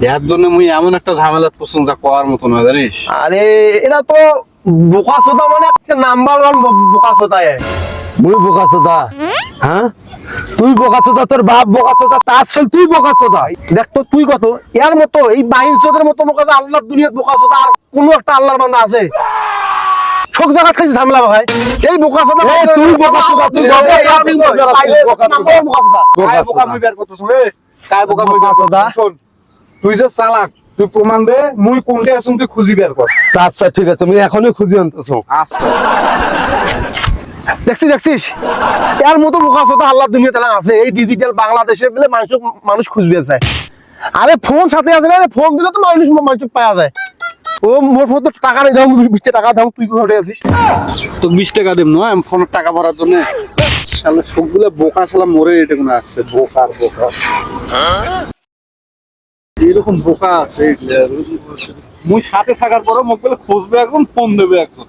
এর জন্য মুই এমন একটা ঝামেলা পছন্দ যা করার মতো না জানিস। আরে এরা তো বোকা সোদা মানে নাম্বার ওয়ান বোকা সোদা। মুই বোকাচোদা? হ্যাঁ, তুই বোকাচোদা, তোর বাপ বোকাচোদা, তার চল তুই বোকাচোদা। দেখ তো তুই কত এর মতো এই বাইনচোদের মতো বোকা যে আল্লাহর দুনিয়ার বোকা সোদা আর কোন একটা আল্লাহর বান্দা আছে? সব জায়গা থেকে ঝামেলা ভাই। এই বোকা সোদা তুই বোকাচোদা, তুই কায় বোকা মুই বের করতেছ রে? কায় বোকা মুই বের বোকাচোদা। করতেছ? শোন, তুই যে চালাক, তুই প্রমাণ দে, মুই কোনটা আছুন তুই খুঁজি বের কর। আচ্ছা ঠিক আছে, তুমি এখনই খুঁজি আনতেছো। আচ্ছা দেখছিস এর মতো বোকা সোদা আল্লাহর দুনিয়াতে না আছে? এই ডিজিটাল বাংলাদেশে বলে মানুষ খুঁজবে চায়। আরে ফোন সাথে আছে না, ফোন দিলে তো মানুষ পাওয়া যায়। ও মোর ফোন তো টাকা নেই, যাও 20 টাকা দাও, তুই কোথায় আছিস? তো 20 টাকা দেব না আমি ফোনের টাকা ভরার জন্য। শালা সবগুলা বোকা, শালা মরে এটা কোন আসছে বোকার বোকা। এরকম বোকা আছে মুই সাথে থাকার পরে মোক বলে খুঁজবে এখন, ফোন দেবে এখন।